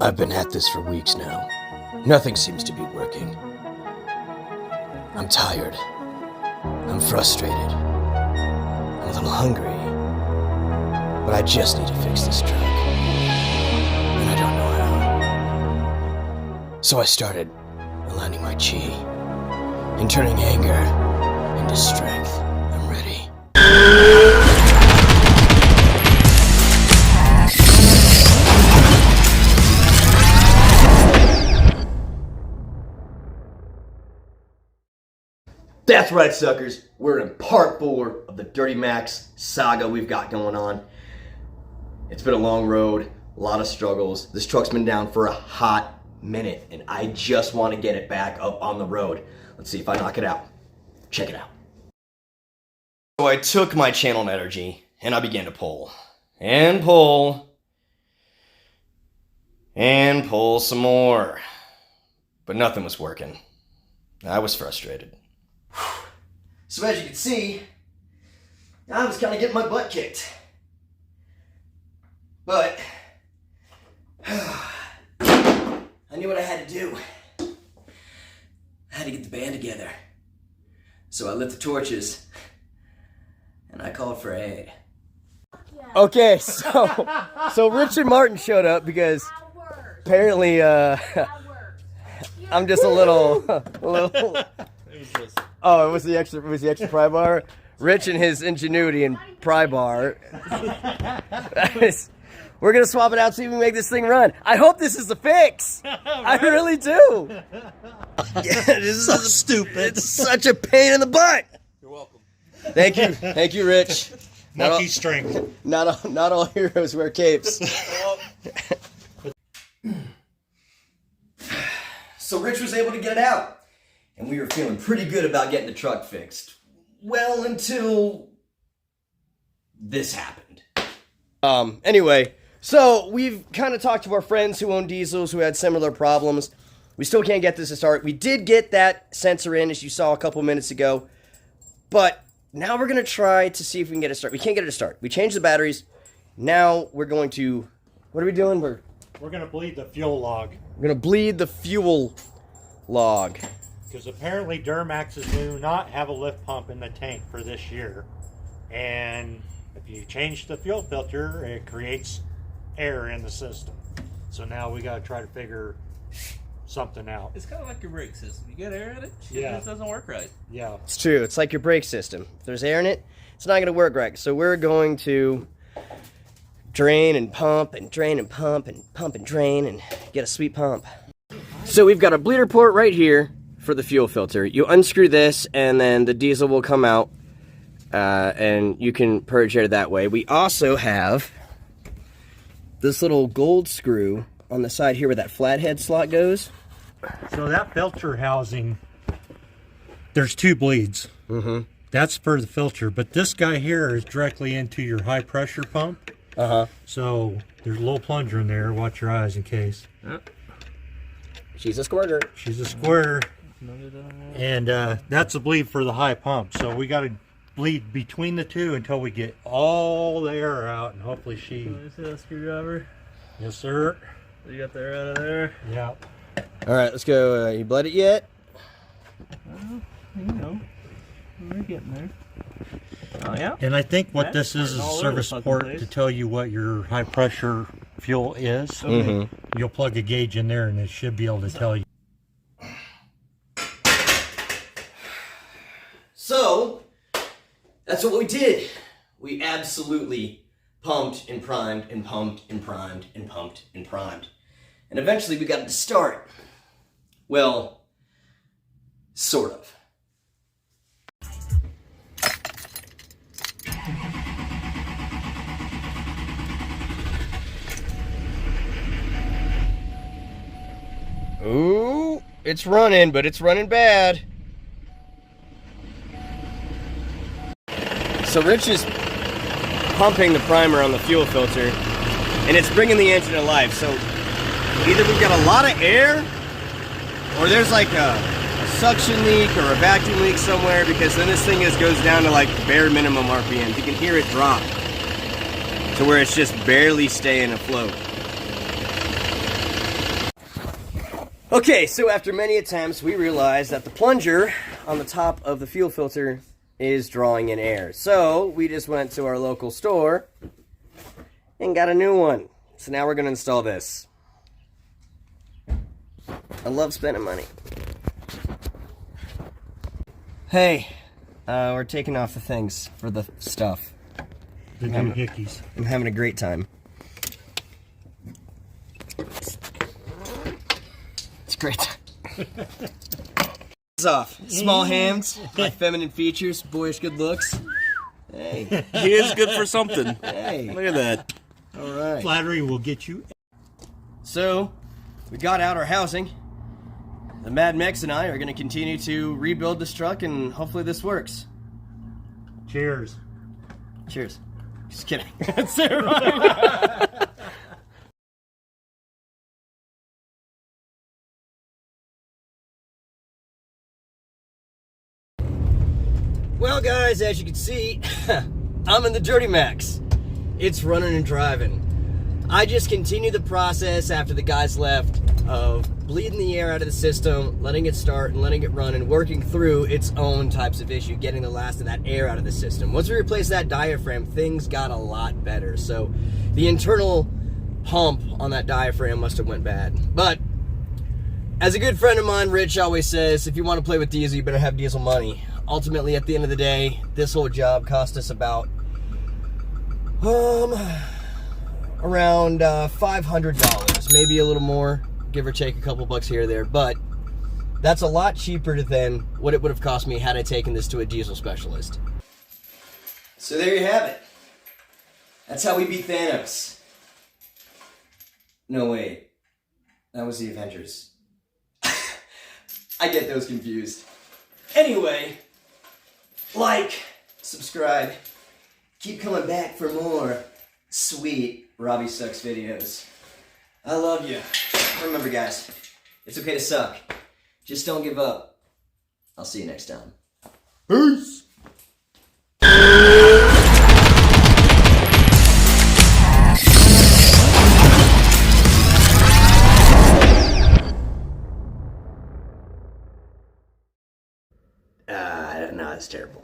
I've been at this for weeks now. Nothing seems to be working. I'm tired. I'm frustrated. I'm a little hungry. But I just need to fix this truck. And I don't know how. So I started aligning my chi and turning anger into strength. I'm ready. That's right, suckers. We're in part 4 of the Dirtymaxxx'n saga we've got going on. It's been a long road, a lot of struggles. This truck's been down for a hot minute, and I just want to get it back up on the road. Let's see if I knock it out. Check it out. So I took my channel energy, and I began to pull. And pull. And pull some more. But nothing was working. I was frustrated. So as you can see, I was kind of getting my butt kicked. But I knew what I had to do. I had to get the band together. So I lit the torches and I called for aid. Okay, so Richard Martin showed up because apparently I'm just a little oh, it was the extra pry bar. Rich and his ingenuity in pry bar. We're gonna swap it out so we can make this thing run. I hope this is a fix. Right? I really do. Yeah, this is so stupid. It's such a pain in the butt. You're welcome. Thank you, Rich. Monkey strength. Not all heroes wear capes. So Rich was able to get it out. And we were feeling pretty good about getting the truck fixed. Well, until this happened. Anyway, so we've kind of talked to our friends who own diesels who had similar problems. We still can't get this to start. We did get that sensor in, as you saw a couple minutes ago. But now we're going to try to see if we can get it to start. We can't get it to start. We changed the batteries. Now we're going to... What are we doing? We're going to bleed the fuel log. We're going to bleed the fuel log. Because apparently Duramaxx's do not have a lift pump in the tank for this year. And if you change the fuel filter, it creates air in the system. So now we got to try to figure something out. It's kind of like your brake system. You get air in it, it just doesn't work right. Yeah. It's true. It's like your brake system. If there's air in it, it's not going to work right. So we're going to drain and pump and drain and pump and drain and get a sweet pump. So we've got a bleeder port right here for the fuel filter. You unscrew this and then the diesel will come out and you can purge air that way. We also have this little gold screw on the side here where that flathead slot goes. So that filter housing, there's 2 bleeds. Mm-hmm. That's for the filter, but this guy here is directly into your high pressure pump. Uh-huh. So there's a little plunger in there. Watch your eyes in case. Yep. She's a squirter. She's a squirter. And that's a bleed for the high pump. So we got to bleed between the two until we get all the air out, and hopefully she... You see that screwdriver? Yes, sir. You got the air out of there? Yeah. All right, let's go. You bled it yet? You know, we're getting there. Oh, yeah? And I think what this is a service port to tell you what your high pressure fuel is. Mm-hmm. You'll plug a gauge in there and it should be able to tell you. So, that's what we did. We absolutely pumped and primed and pumped and primed and pumped and primed. And eventually we got it to start. Well, sort of. Ooh, it's running, but it's running bad. So Rich is pumping the primer on the fuel filter, and it's bringing the engine to life. So either we've got a lot of air, or there's like a suction leak or a vacuum leak somewhere, because then this thing goes down to like bare minimum RPMs. You can hear it drop to where it's just barely staying afloat. Okay, so after many attempts, we realized that the plunger on the top of the fuel filter is drawing in air. So we just went to our local store and got a new one. So now we're going to install this. I love spending money. Hey, we're taking off the things for the stuff. The new hickeys. I'm having a great time. It's great. Off. Small hands, my feminine features, boyish good looks. Hey. He is good for something. Hey. Look at that. All right. Flattery will get you. So, we got out our housing. The Mad Mex and I are going to continue to rebuild this truck, and hopefully this works. Cheers. Cheers. Just kidding. That's it, right? Well, guys, as you can see, I'm in the Dirtymaxx. It's running and driving. I just continued the process after the guys left of bleeding the air out of the system, letting it start and letting it run and working through its own types of issue, getting the last of that air out of the system. Once we replaced that diaphragm, things got a lot better. So the internal pump on that diaphragm must have went bad. But as a good friend of mine, Rich, always says, if you want to play with diesel, you better have diesel money. Ultimately, at the end of the day, this whole job cost us about around $500, maybe a little more, give or take a couple bucks here or there, but that's a lot cheaper than what it would have cost me had I taken this to a diesel specialist. So there you have it. That's how we beat Thanos. No, wait. That was the Avengers. I get those confused. Anyway, like, subscribe, keep coming back for more sweet Robbie Sucks videos. I love you. Remember, guys, it's okay to suck. Just don't give up. I'll see you next time. Peace! No, that's terrible.